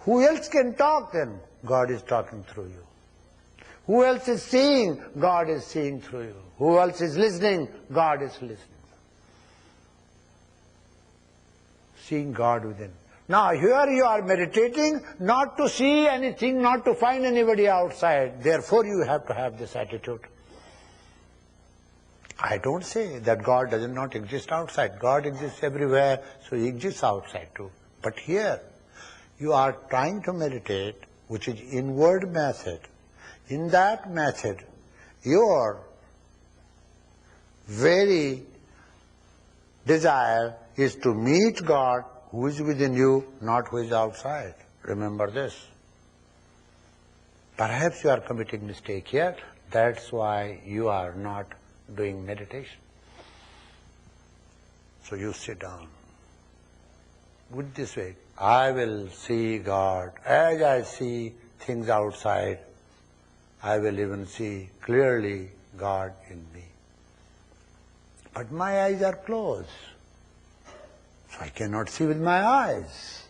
Who else can talk then? God is talking through you. Who else is seeing? God is seeing through you. Who else is listening? God is listening. Seeing God within. Now here you are meditating not to see anything, not to find anybody outside. Therefore you have to have this attitude. I don't say that God does not exist outside. God exists everywhere, so He exists outside too. But here, you are trying to meditate, which is inward method. In that method, your very desire is to meet God who is within you, not who is outside. Remember this. Perhaps you are committing mistake here. That's why you are not doing meditation. So you sit down. With this way, I will see God. As I see things outside, I will even see clearly God in me. But my eyes are closed, so I cannot see with my eyes.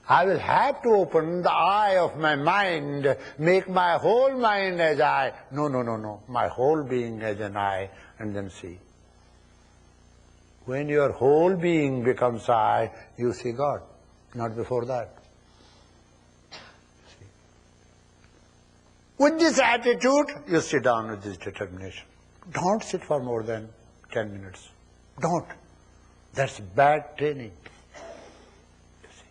I will have to open the eye of my mind, make my whole mind as eye. No. My whole being as an eye, and then see. When your whole being becomes eye, you see God, not before that. See? With this attitude, you sit down with this determination. Don't sit for more than 10 minutes. Don't. That's bad training. You see.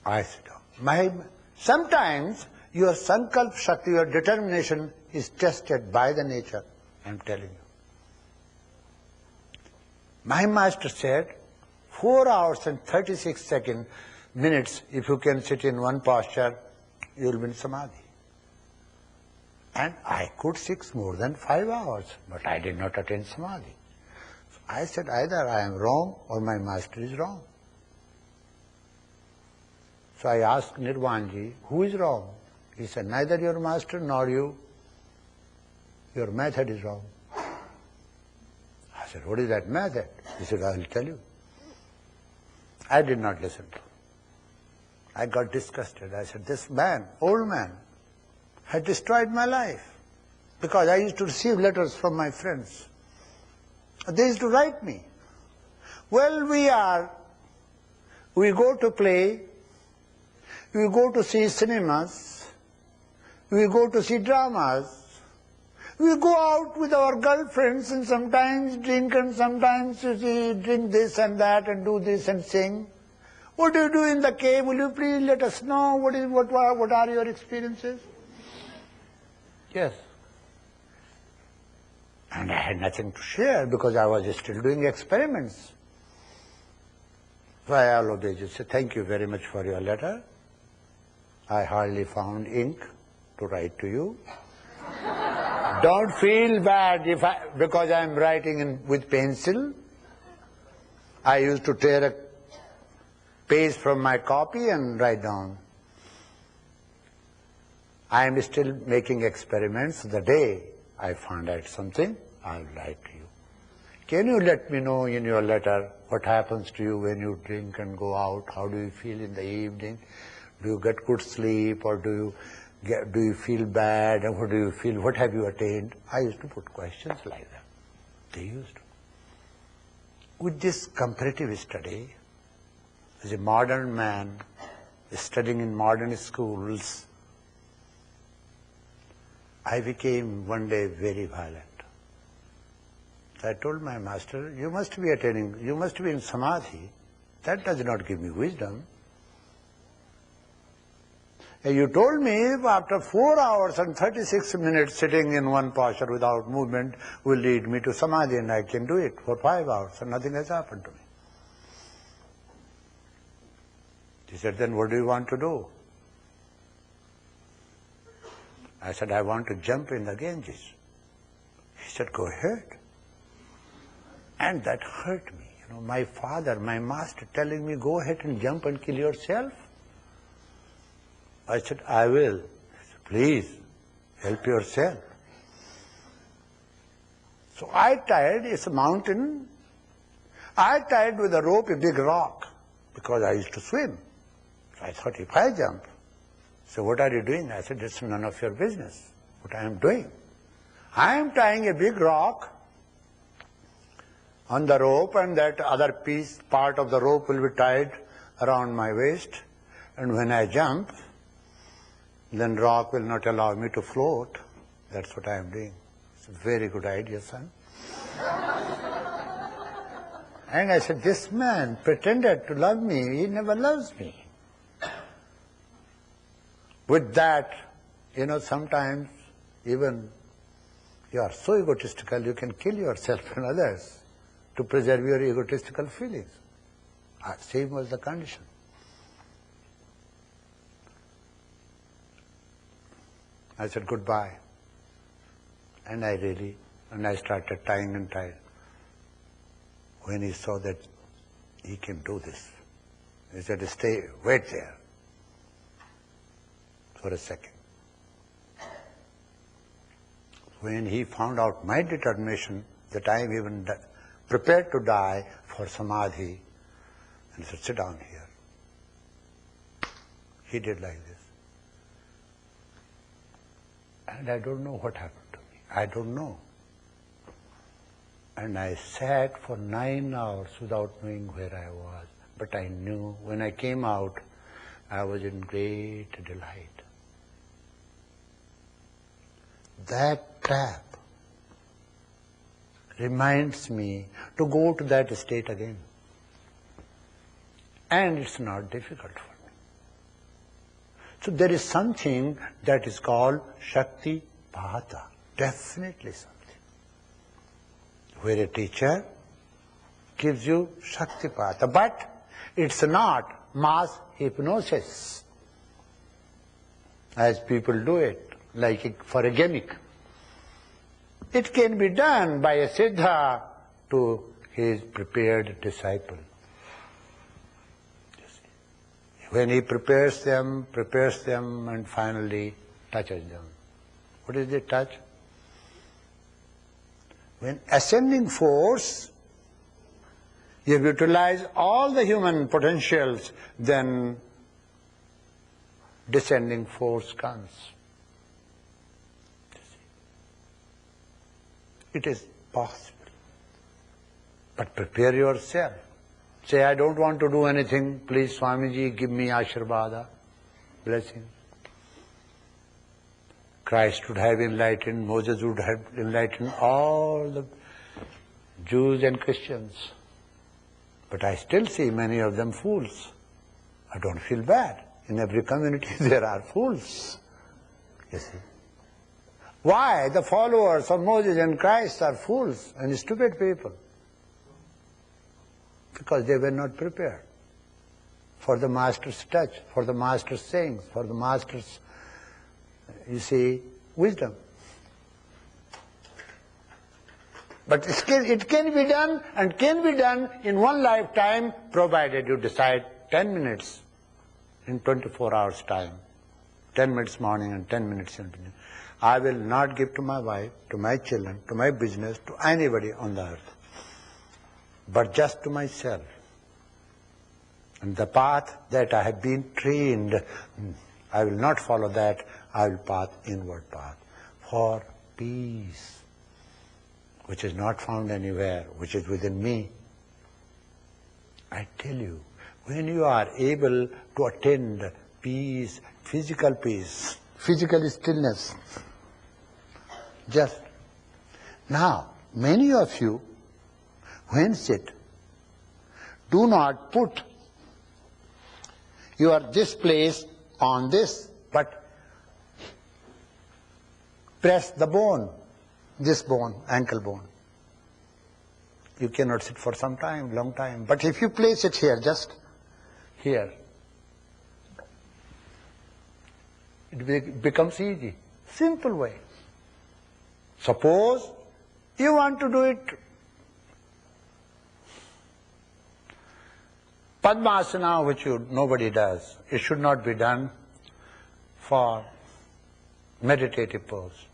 I sit down. Sometimes your sankalp shakti, your determination is tested by the nature, I'm telling you. My master said, 4 hours and 36 minutes, if you can sit in one posture, you will be in samadhi. And I could sit more than 5 hours, but I did not attain samadhi. So I said, either I am wrong or my master is wrong. So I asked Nirvanji, who is wrong? He said, neither your master nor you. Your method is wrong. I said, what is that method? He said, I will tell you. I did not listen to him. I got disgusted. I said, this man, old man, had destroyed my life. Because I used to receive letters from my friends. They used to write me. Well, we go to play, we go to see cinemas, we go to see dramas, we go out with our girlfriends and sometimes drink and sometimes drink this and that and do this and sing. What do you do in the cave? Will you please let us know what are your experiences? Yes. And I had nothing to share because I was still doing experiments. So I always just said, thank you very much for your letter. I hardly found ink to write to you. Don't feel bad because I am writing with pencil. I used to tear a page from my copy and write down. I am still making experiments. The day I find out something, I will write to you. Can you let me know in your letter what happens to you when you drink and go out? How do you feel in the evening? Do you get good sleep or do you feel bad? And what do you feel? What have you attained? I used to put questions like that. They used to. With this comparative study, as a modern man studying in modern schools, I became one day very violent. I told my master, you must be in samadhi. That does not give me wisdom. And you told me after 4 hours and 36 minutes sitting in one posture without movement will lead me to samadhi, and I can do it for 5 hours and nothing has happened to me. He said, then what do you want to do? I said, I want to jump in the Ganges. He said, go ahead. And that hurt me. My father, my master telling me, go ahead and jump and kill yourself. I said, I will. He said, please, help yourself. So I tried, it's a mountain. I tied with a rope a big rock because I used to swim. So I thought, if I jump, so what are you doing? I said, it's none of your business what I am doing. I am tying a big rock on the rope, and that other part of the rope will be tied around my waist. And when I jump, then rock will not allow me to float. That's what I am doing. It's a very good idea, son. And I said, this man pretended to love me. He never loves me. With that, sometimes even you are so egotistical, you can kill yourself and others to preserve your egotistical feelings. Same was the condition. I said goodbye. And I started tying and tying. When he saw that he can do this, he said, wait there for a second. When he found out my determination, that I am even prepared to die for samadhi, and he said, sit down here. He did like this. And I don't know what happened to me. I don't know. And I sat for 9 hours without knowing where I was. But I knew when I came out, I was in great delight. That trap reminds me to go to that state again. And it's not difficult for me. So there is something that is called Shakti Pata. Definitely something. Where a teacher gives you Shakti Pata. But it's not mass hypnosis, as people do it, like for a gimmick. It can be done by a Siddha to his prepared disciple. When he prepares them, and finally touches them. What is the touch? When ascending force, you have utilized all the human potentials, then descending force comes. It is possible. But prepare yourself. Say, I don't want to do anything. Please, Swamiji, give me Ashirvada, blessing. Christ would have enlightened, Moses would have enlightened all the Jews and Christians. But I still see many of them fools. I don't feel bad. In every community there are fools. You see. Why? The followers of Moses and Christ are fools and stupid people. Because they were not prepared for the Master's touch, for the Master's sayings, for the Master's, wisdom. But it can be done, and can be done in one lifetime, provided you decide 10 minutes in 24 hours time. 10 minutes morning and 10 minutes in evening. I will not give to my wife, to my children, to my business, to anybody on the earth, but just to myself. And the path that I have been trained, I will not follow that. I will path inward path for peace, which is not found anywhere, which is within me. I tell you, when you are able to attend peace, physical stillness, just now, many of you, when sit, do not put this place on this, but press the bone, this bone, ankle bone. You cannot sit for some time, long time. But if you place it here, just here, it becomes easy. Simple way. Suppose you want to do it Padmasana, which nobody does. It should not be done for meditative pose.